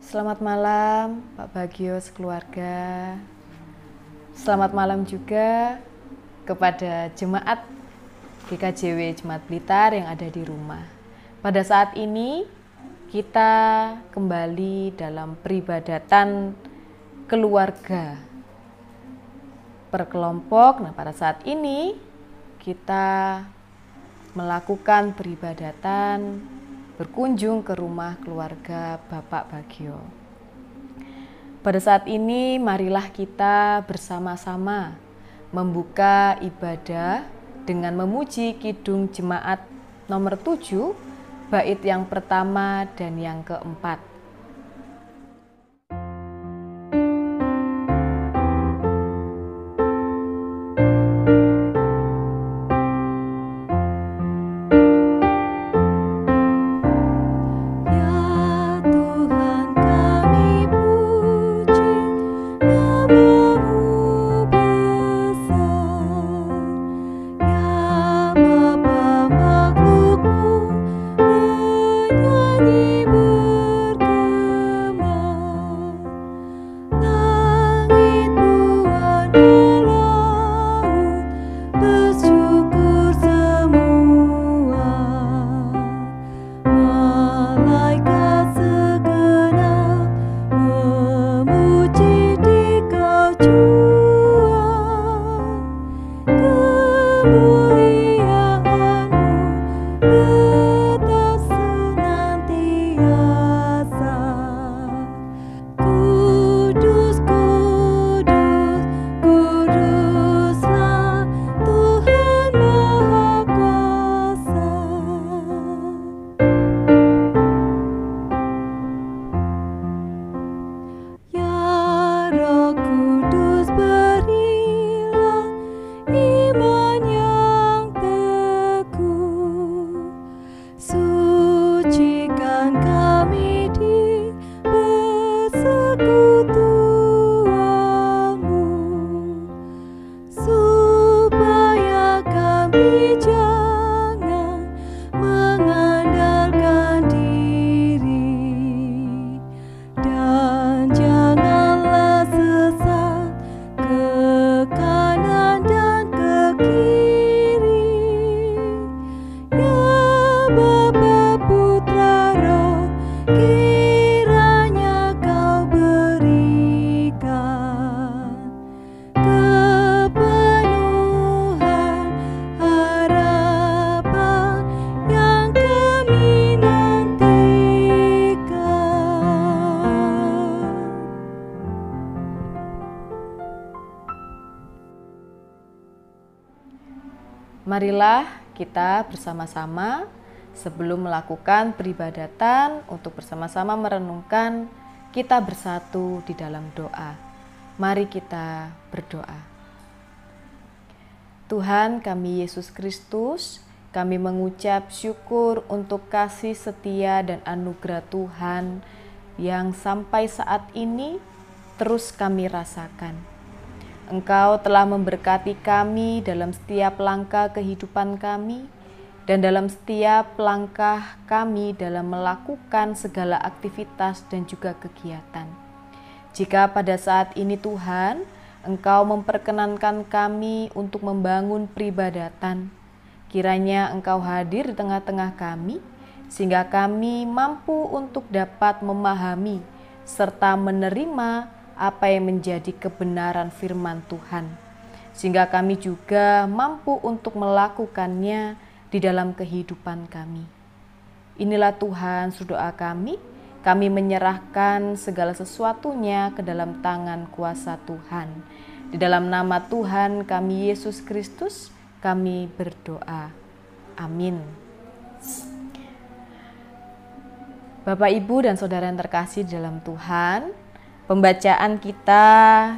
Selamat malam Pak Bagio sekeluarga. Selamat malam juga kepada jemaat GKJW Jemaat Blitar yang ada di rumah. Pada saat ini kita kembali dalam peribadatan keluarga berkelompok. Nah, pada saat ini kita melakukan peribadatan berkunjung ke rumah keluarga Bapak Bagio. Pada saat ini marilah kita bersama-sama membuka ibadah dengan memuji Kidung Jemaat nomor 7, bait yang pertama dan yang keempat. Marilah kita bersama-sama sebelum melakukan peribadatan untuk bersama-sama merenungkan, kita bersatu di dalam doa. Mari kita berdoa. Tuhan kami Yesus Kristus, kami mengucap syukur untuk kasih setia dan anugerah Tuhan yang sampai saat ini terus kami rasakan. Engkau telah memberkati kami dalam setiap langkah kehidupan kami dan dalam setiap langkah kami dalam melakukan segala aktivitas dan juga kegiatan. Jika pada saat ini Tuhan, Engkau memperkenankan kami untuk membangun peribadatan, kiranya Engkau hadir di tengah-tengah kami, sehingga kami mampu untuk dapat memahami serta menerima apa yang menjadi kebenaran firman Tuhan, sehingga kami juga mampu untuk melakukannya di dalam kehidupan kami. Inilah Tuhan doa kami menyerahkan segala sesuatunya ke dalam tangan kuasa Tuhan. Di dalam nama Tuhan kami Yesus Kristus, kami berdoa. Amin. Bapak, Ibu, dan Saudara yang terkasih dalam Tuhan, pembacaan kita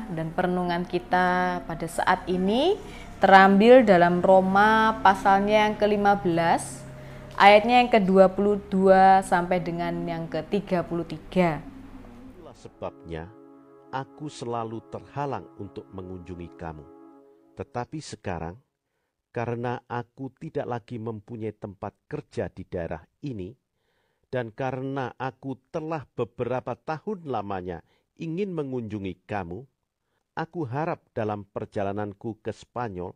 dan perenungan kita pada saat ini terambil dalam Roma pasalnya yang ke-15, ayatnya yang ke-22 sampai dengan yang ke-33. Itulah sebabnya aku selalu terhalang untuk mengunjungi kamu. Tetapi sekarang, karena aku tidak lagi mempunyai tempat kerja di daerah ini, dan karena aku telah beberapa tahun lamanya ingin mengunjungi kamu, aku harap dalam perjalananku ke Spanyol,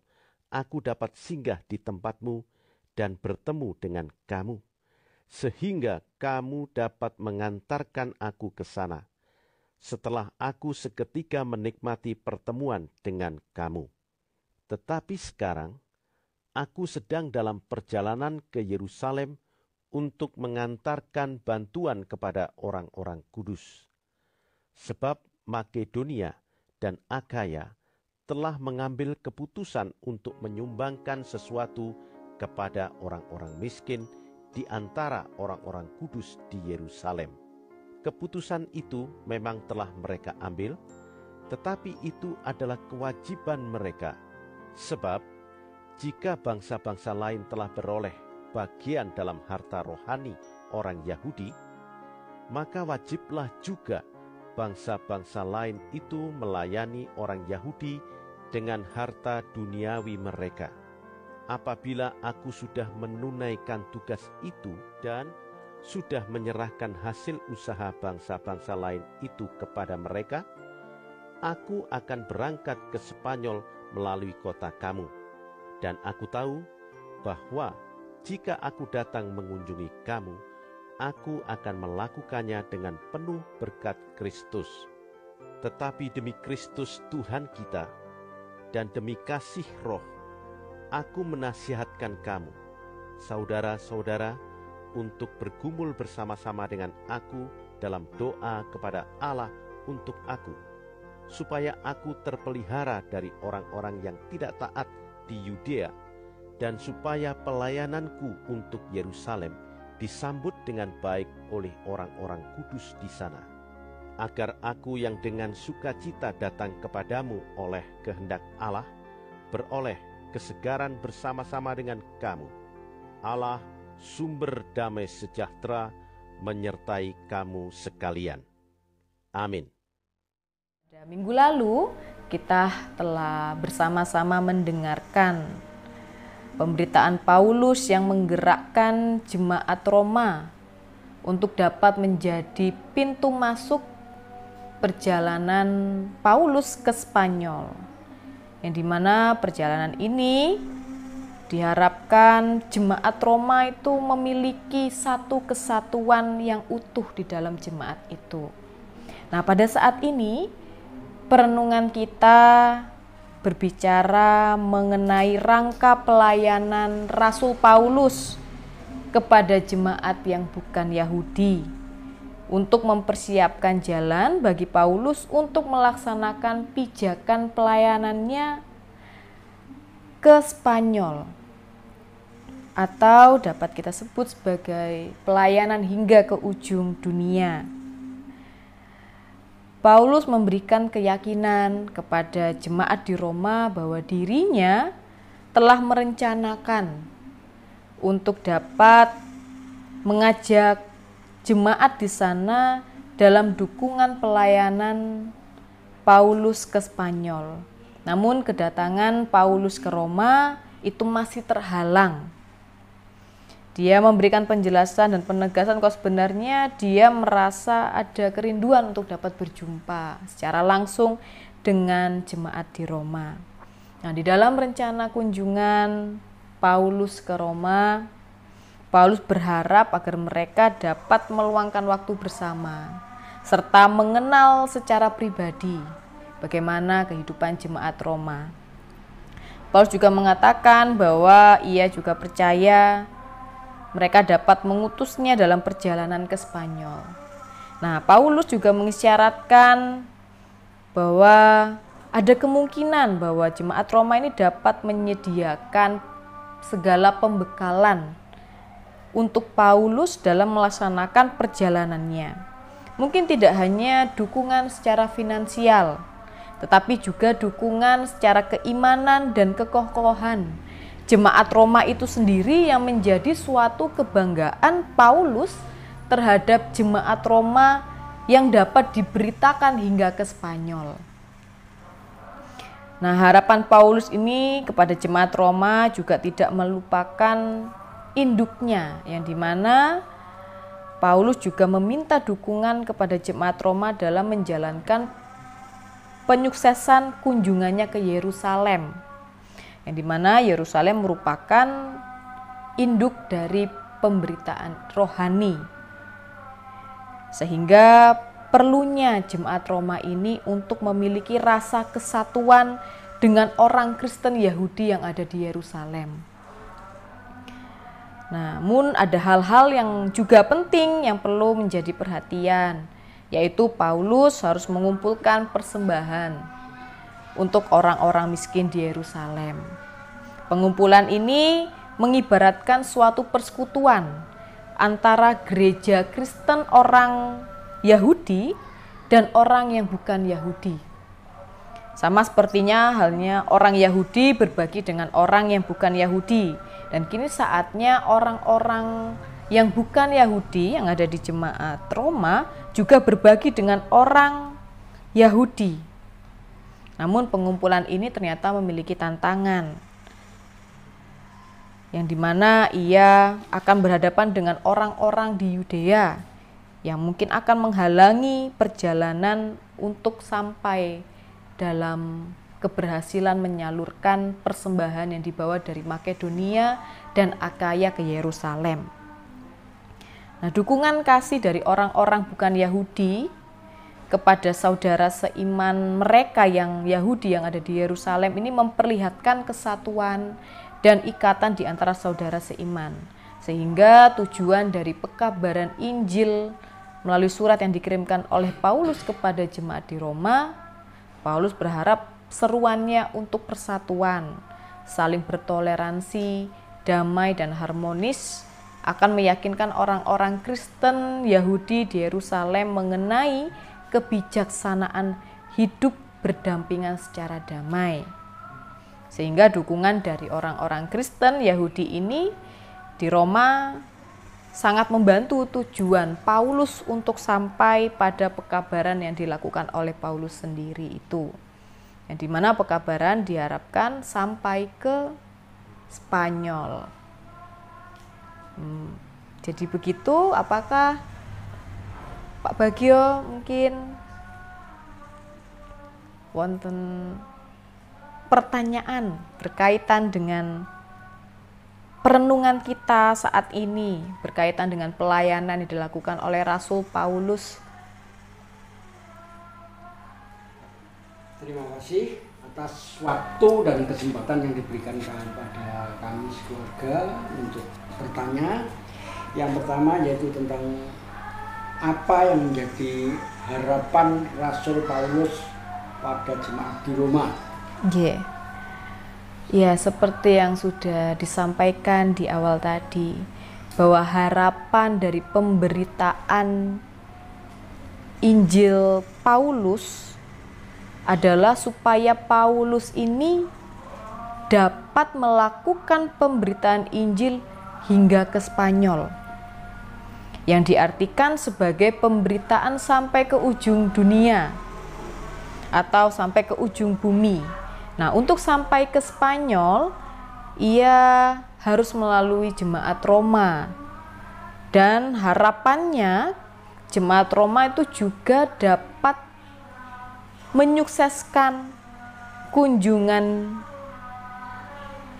aku dapat singgah di tempatmu dan bertemu dengan kamu, sehingga kamu dapat mengantarkan aku ke sana, setelah aku seketika menikmati pertemuan dengan kamu. Tetapi sekarang, aku sedang dalam perjalanan ke Yerusalem untuk mengantarkan bantuan kepada orang-orang kudus. Sebab Makedonia dan Akhaya telah mengambil keputusan untuk menyumbangkan sesuatu kepada orang-orang miskin di antara orang-orang kudus di Yerusalem. Keputusan itu memang telah mereka ambil, tetapi itu adalah kewajiban mereka. Sebab jika bangsa-bangsa lain telah beroleh bagian dalam harta rohani orang Yahudi, maka wajiblah juga bangsa-bangsa lain itu melayani orang Yahudi dengan harta duniawi mereka. Apabila aku sudah menunaikan tugas itu dan sudah menyerahkan hasil usaha bangsa-bangsa lain itu kepada mereka, aku akan berangkat ke Spanyol melalui kota kamu. Dan aku tahu bahwa jika aku datang mengunjungi kamu, aku akan melakukannya dengan penuh berkat Kristus. Tetapi demi Kristus Tuhan kita, dan demi kasih Roh, aku menasihatkan kamu, saudara-saudara, untuk bergumul bersama-sama dengan aku dalam doa kepada Allah untuk aku, supaya aku terpelihara dari orang-orang yang tidak taat di Yudea, dan supaya pelayananku untuk Yerusalem disambut dengan baik oleh orang-orang kudus di sana, agar aku yang dengan sukacita datang kepadamu oleh kehendak Allah, beroleh kesegaran bersama-sama dengan kamu. Allah, sumber damai sejahtera, menyertai kamu sekalian. Amin. Minggu lalu kita telah bersama-sama mendengarkan pemberitaan Paulus yang menggerakkan jemaat Roma untuk dapat menjadi pintu masuk perjalanan Paulus ke Spanyol, yang dimana perjalanan ini diharapkan jemaat Roma itu memiliki satu kesatuan yang utuh di dalam jemaat itu. Nah, pada saat ini perenungan kita berbicara mengenai rangka pelayanan Rasul Paulus kepada jemaat yang bukan Yahudi untuk mempersiapkan jalan bagi Paulus untuk melaksanakan pijakan pelayanannya ke Spanyol, atau dapat kita sebut sebagai pelayanan hingga ke ujung dunia. Paulus memberikan keyakinan kepada jemaat di Roma bahwa dirinya telah merencanakan untuk dapat mengajak jemaat di sana dalam dukungan pelayanan Paulus ke Spanyol. Namun kedatangan Paulus ke Roma itu masih terhalang. Dia memberikan penjelasan dan penegasan kalau sebenarnya dia merasa ada kerinduan untuk dapat berjumpa secara langsung dengan jemaat di Roma. Nah, di dalam rencana kunjungan Paulus ke Roma, Paulus berharap agar mereka dapat meluangkan waktu bersama serta mengenal secara pribadi bagaimana kehidupan jemaat Roma. Paulus juga mengatakan bahwa ia juga percaya mereka dapat mengutusnya dalam perjalanan ke Spanyol. Nah, Paulus juga mengisyaratkan bahwa ada kemungkinan bahwa jemaat Roma ini dapat menyediakan segala pembekalan untuk Paulus dalam melaksanakan perjalanannya. Mungkin tidak hanya dukungan secara finansial, tetapi juga dukungan secara keimanan dan kekokohan jemaat Roma itu sendiri yang menjadi suatu kebanggaan Paulus terhadap jemaat Roma yang dapat diberitakan hingga ke Spanyol. Nah, harapan Paulus ini kepada jemaat Roma juga tidak melupakan induknya, yang dimana Paulus juga meminta dukungan kepada jemaat Roma dalam menjalankan penyuksesan kunjungannya ke Yerusalem, yang dimana Yerusalem merupakan induk dari pemberitaan rohani, sehingga perlunya jemaat Roma ini untuk memiliki rasa kesatuan dengan orang Kristen Yahudi yang ada di Yerusalem. Namun ada hal-hal yang juga penting yang perlu menjadi perhatian, yaitu Paulus harus mengumpulkan persembahan untuk orang-orang miskin di Yerusalem. Pengumpulan ini mengibaratkan suatu persekutuan antara gereja Kristen orang Yahudi dan orang yang bukan Yahudi. Sama sepertinya halnya orang Yahudi berbagi dengan orang yang bukan Yahudi. Dan kini saatnya orang-orang yang bukan Yahudi yang ada di jemaat Roma juga berbagi dengan orang Yahudi. Namun pengumpulan ini ternyata memiliki tantangan, yang dimana ia akan berhadapan dengan orang-orang di Yudea yang mungkin akan menghalangi perjalanan untuk sampai dalam keberhasilan menyalurkan persembahan yang dibawa dari Makedonia dan Akaya ke Yerusalem. Nah, dukungan kasih dari orang-orang bukan Yahudi kepada saudara seiman mereka yang Yahudi yang ada di Yerusalem ini memperlihatkan kesatuan dan ikatan di antara saudara seiman, sehingga tujuan dari pekabaran Injil melalui surat yang dikirimkan oleh Paulus kepada jemaat di Roma, Paulus berharap seruannya untuk persatuan, saling bertoleransi, damai dan harmonis akan meyakinkan orang-orang Kristen Yahudi di Yerusalem mengenai kebijaksanaan hidup berdampingan secara damai. Sehingga dukungan dari orang-orang Kristen Yahudi ini di Roma sangat membantu tujuan Paulus untuk sampai pada pekabaran yang dilakukan oleh Paulus sendiri itu. Yang dimana pekabaran diharapkan sampai ke Spanyol. Jadi begitu, apakah Pak Bagio mungkin wonten pertanyaan berkaitan dengan perenungan kita saat ini, berkaitan dengan pelayanan yang dilakukan oleh Rasul Paulus? Terima kasih atas waktu dan kesempatan yang diberikan kepada kami sekeluarga untuk bertanya. Yang pertama yaitu tentang apa yang menjadi harapan Rasul Paulus pada jemaat di Roma. Ya, seperti yang sudah disampaikan di awal tadi, bahwa harapan dari pemberitaan Injil Paulus adalah supaya Paulus ini dapat melakukan pemberitaan Injil hingga ke Spanyol, yang diartikan sebagai pemberitaan sampai ke ujung dunia atau sampai ke ujung bumi. Nah, untuk sampai ke Spanyol, ia harus melalui jemaat Roma, dan harapannya jemaat Roma itu juga dapat menyukseskan kunjungan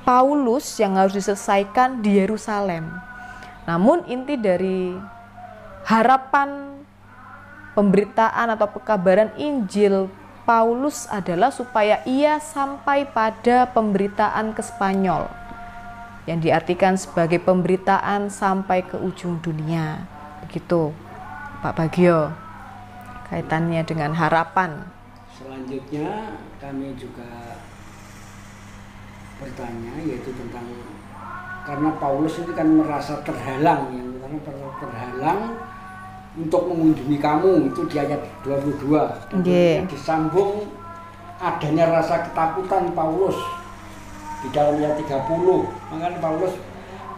Paulus yang harus diselesaikan di Yerusalem. Namun inti dari harapan pemberitaan atau pekabaran Injil Paulus adalah supaya ia sampai pada pemberitaan ke Spanyol, yang diartikan sebagai pemberitaan sampai ke ujung dunia. Begitu Pak Bagio kaitannya dengan harapan. Selanjutnya kami juga bertanya, yaitu tentang karena Paulus itu kan merasa terhalang, untuk mengunjungi kamu, itu di ayat 22. Dan disambung adanya rasa ketakutan Paulus di dalam ayat 30. Maka Paulus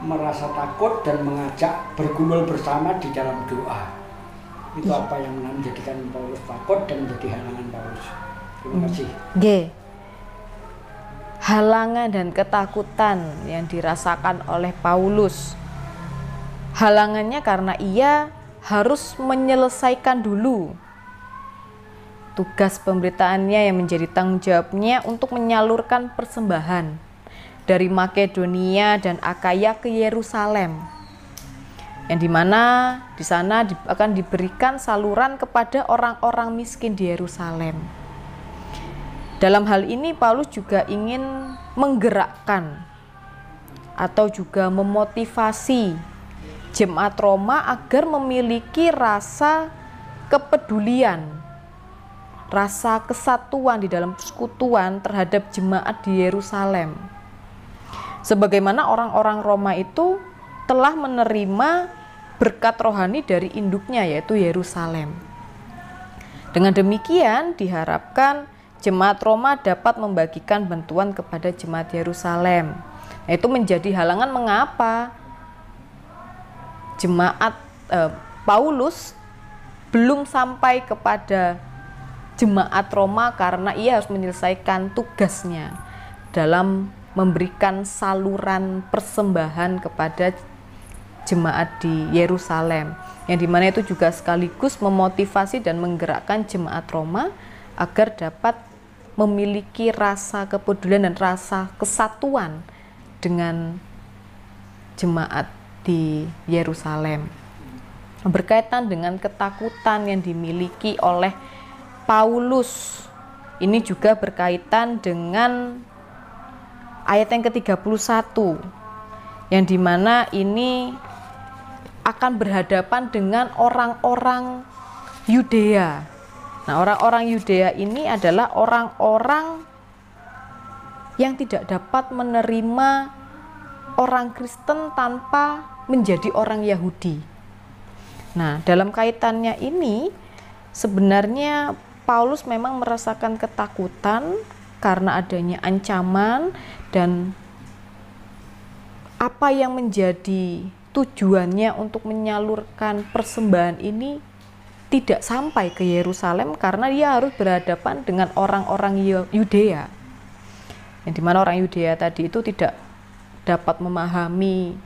merasa takut dan mengajak bergumul bersama di dalam doa. Itu apa yang menjadikan Paulus takut dan menjadi halangan Paulus. Terima kasih. Halangan dan ketakutan yang dirasakan oleh Paulus. Halangannya karena ia harus menyelesaikan dulu tugas pemberitaannya yang menjadi tanggung jawabnya untuk menyalurkan persembahan dari Makedonia dan Akaya ke Yerusalem, yang dimana di sana akan diberikan saluran kepada orang-orang miskin di Yerusalem. Dalam hal ini Paulus juga ingin menggerakkan atau juga memotivasi jemaat Roma agar memiliki rasa kepedulian, rasa kesatuan di dalam persekutuan terhadap jemaat di Yerusalem. Sebagaimana orang-orang Roma itu telah menerima berkat rohani dari induknya, yaitu Yerusalem. Dengan demikian diharapkan jemaat Roma dapat membagikan bantuan kepada jemaat Yerusalem. Nah, itu menjadi halangan mengapa jemaat Paulus belum sampai kepada jemaat Roma, karena ia harus menyelesaikan tugasnya dalam memberikan saluran persembahan kepada jemaat di Yerusalem, yang dimana itu juga sekaligus memotivasi dan menggerakkan jemaat Roma agar dapat memiliki rasa kepedulian dan rasa kesatuan dengan jemaat di Yerusalem. Berkaitan dengan ketakutan yang dimiliki oleh Paulus, ini juga berkaitan dengan ayat yang ke-31, yang dimana ini akan berhadapan dengan orang-orang Yudea. Nah, orang-orang Yudea ini adalah orang-orang yang tidak dapat menerima orang Kristen tanpa menjadi orang Yahudi. Nah, dalam kaitannya ini sebenarnya Paulus memang merasakan ketakutan karena adanya ancaman, dan apa yang menjadi tujuannya untuk menyalurkan persembahan ini tidak sampai ke Yerusalem karena dia harus berhadapan dengan orang-orang Yudea, yang dimana orang Yudea tadi itu tidak dapat memahami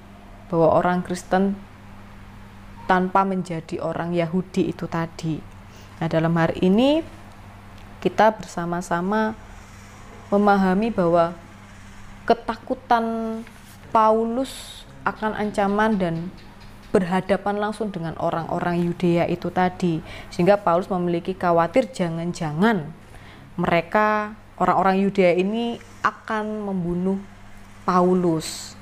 bahwa orang Kristen tanpa menjadi orang Yahudi itu tadi. Nah, dalam hari ini kita bersama-sama memahami bahwa ketakutan Paulus akan ancaman dan berhadapan langsung dengan orang-orang Yudea itu tadi, sehingga Paulus memiliki khawatir jangan-jangan mereka, orang-orang Yudea ini akan membunuh Paulus.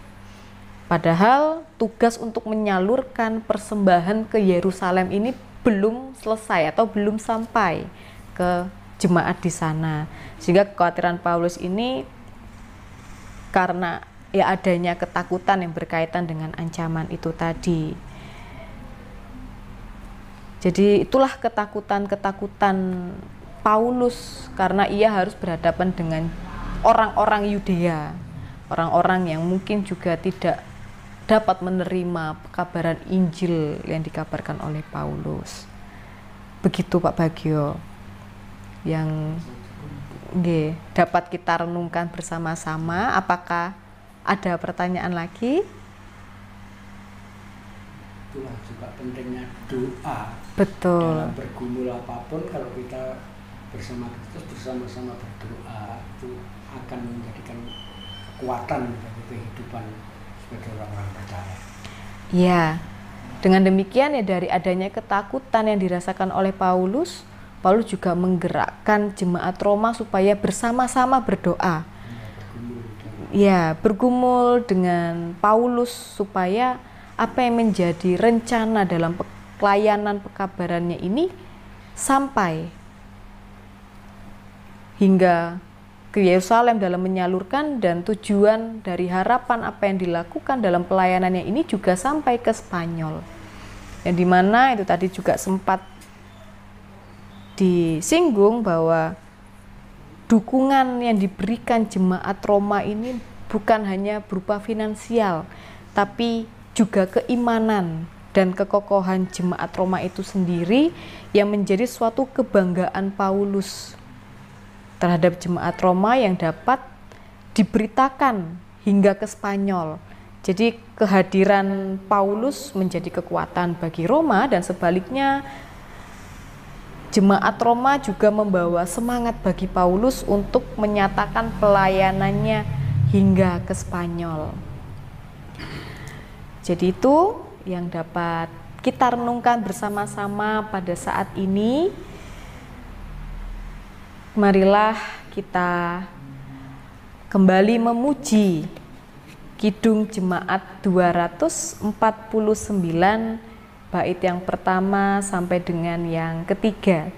Padahal tugas untuk menyalurkan persembahan ke Yerusalem ini belum selesai atau belum sampai ke jemaat di sana, sehingga kekhawatiran Paulus ini karena ya adanya ketakutan yang berkaitan dengan ancaman itu tadi. Jadi itulah ketakutan Paulus karena ia harus berhadapan dengan orang-orang Yudea, orang-orang yang mungkin juga tidak dapat menerima kabaran Injil yang dikabarkan oleh Paulus. Begitu Pak Bagio yang dapat kita renungkan bersama-sama. Apakah ada pertanyaan lagi? Itulah juga pentingnya doa. Betul. Dalam bergumul apapun, kalau kita bersama Kristus, bersama-sama berdoa, itu akan menjadikan kekuatan bagi kehidupan sebagai orang-orang percaya. Ya, dengan demikian ya dari adanya ketakutan yang dirasakan oleh Paulus juga menggerakkan jemaat Roma supaya bersama-sama berdoa. Ya, bergumul dengan Paulus supaya apa yang menjadi rencana dalam pelayanan pekabarannya ini sampai hingga ke Yerusalem dalam menyalurkan, dan tujuan dari harapan apa yang dilakukan dalam pelayanannya ini juga sampai ke Spanyol, yang dimana itu tadi juga sempat disinggung bahwa dukungan yang diberikan jemaat Roma ini bukan hanya berupa finansial, tapi juga keimanan dan kekokohan jemaat Roma itu sendiri yang menjadi suatu kebanggaan Paulus terhadap jemaat Roma yang dapat diberitakan hingga ke Spanyol. Jadi kehadiran Paulus menjadi kekuatan bagi Roma, dan sebaliknya jemaat Roma juga membawa semangat bagi Paulus untuk menyatakan pelayanannya hingga ke Spanyol. Jadi itu yang dapat kita renungkan bersama-sama pada saat ini. Marilah kita kembali memuji Kidung Jemaat 249 bait yang pertama sampai dengan yang ketiga.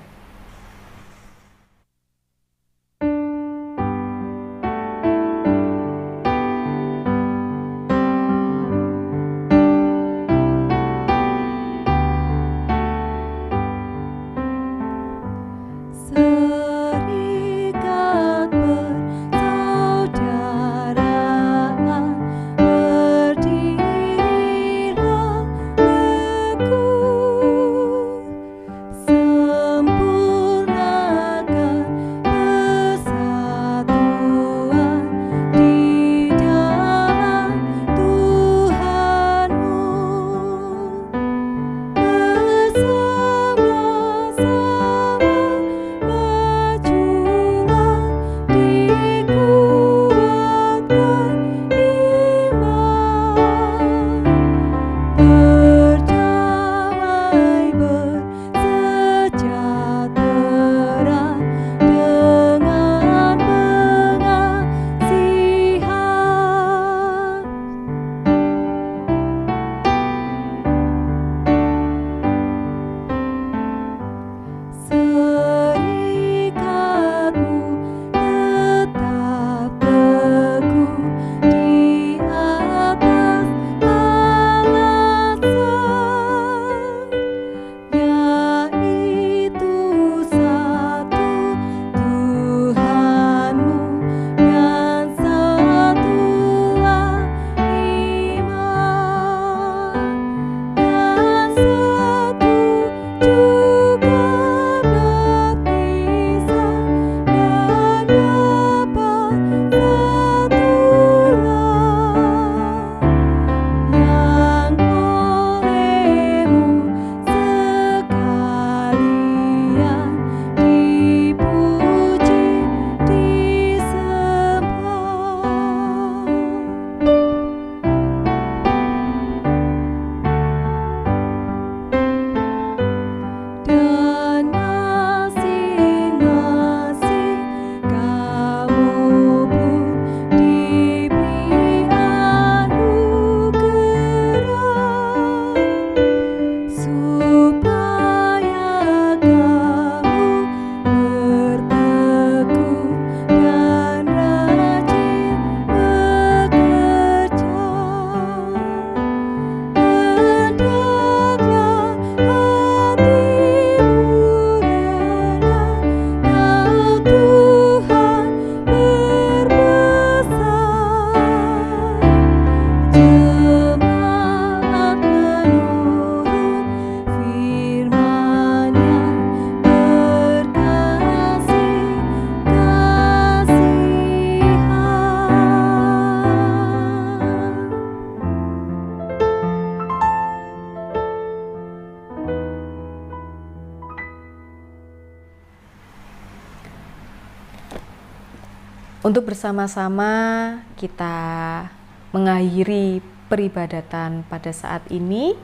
Untuk bersama-sama kita mengakhiri peribadatan pada saat ini,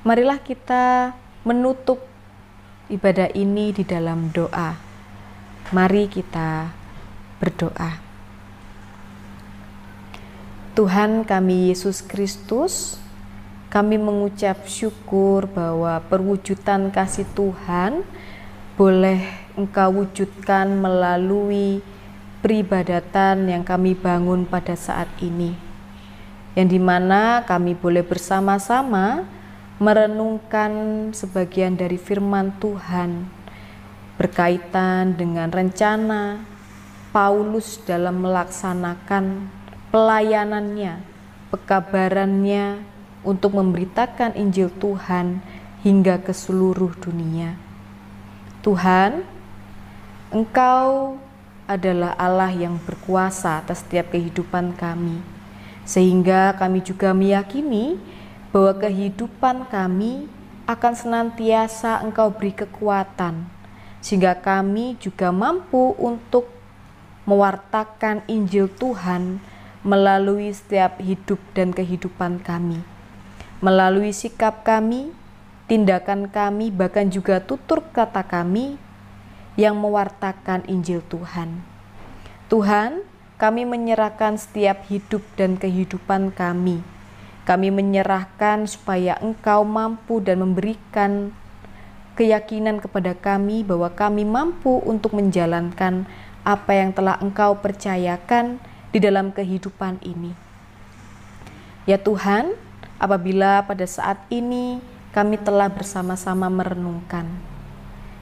marilah kita menutup ibadah ini di dalam doa. Mari kita berdoa. Tuhan kami Yesus Kristus, kami mengucap syukur bahwa perwujudan kasih Tuhan boleh Engkau wujudkan melalui peribadatan yang kami bangun pada saat ini, yang dimana kami boleh bersama-sama merenungkan sebagian dari firman Tuhan berkaitan dengan rencana Paulus dalam melaksanakan pelayanannya, pekabarannya untuk memberitakan Injil Tuhan hingga ke seluruh dunia. Tuhan, Engkau adalah Allah yang berkuasa atas setiap kehidupan kami. sehingga kami juga meyakini bahwa kehidupan kami akan senantiasa Engkau beri kekuatan, sehingga kami juga mampu untuk mewartakan Injil Tuhan melalui setiap hidup dan kehidupan kami, melalui sikap kami, tindakan kami, bahkan juga tutur kata kami yang mewartakan Injil Tuhan. Tuhan, kami menyerahkan setiap hidup dan kehidupan kami. Kami menyerahkan supaya Engkau mampu dan memberikan keyakinan kepada kami bahwa kami mampu untuk menjalankan apa yang telah Engkau percayakan di dalam kehidupan ini. Ya Tuhan, apabila pada saat ini kami telah bersama-sama merenungkan,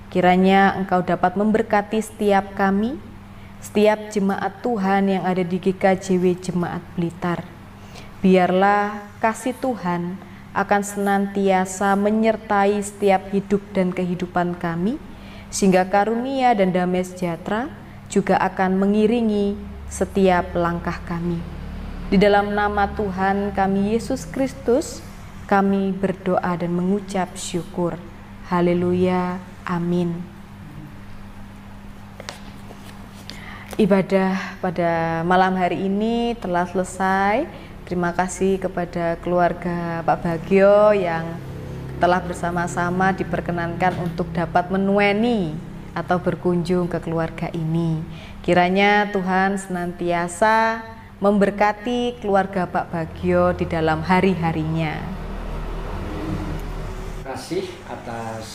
kiranya Engkau dapat memberkati setiap kami, setiap jemaat Tuhan yang ada di GKJW Jemaat Blitar. Biarlah kasih Tuhan akan senantiasa menyertai setiap hidup dan kehidupan kami, sehingga karunia dan damai sejahtera juga akan mengiringi setiap langkah kami. Di dalam nama Tuhan kami Yesus Kristus, kami berdoa dan mengucap syukur. Haleluya, amin. Ibadah pada malam hari ini telah selesai. Terima kasih kepada keluarga Pak Bagio yang telah bersama-sama diperkenankan untuk dapat menueni atau berkunjung ke keluarga ini. Kiranya Tuhan senantiasa memberkati keluarga Pak Bagio di dalam hari-harinya. Terima kasih atas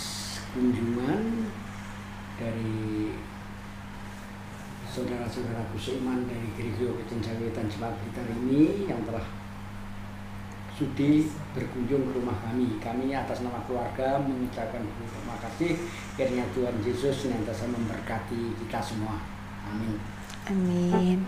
kunjungan dari saudara-saudaraku seiman dari Gereja Kristen Wetan Jemaat Blitar ini yang telah sudi berkunjung ke rumah kami. Kami atas nama keluarga mengucapkan terima kasih. Kiranya Tuhan Yesus senantiasa memberkati kita semua. Amin. Amin.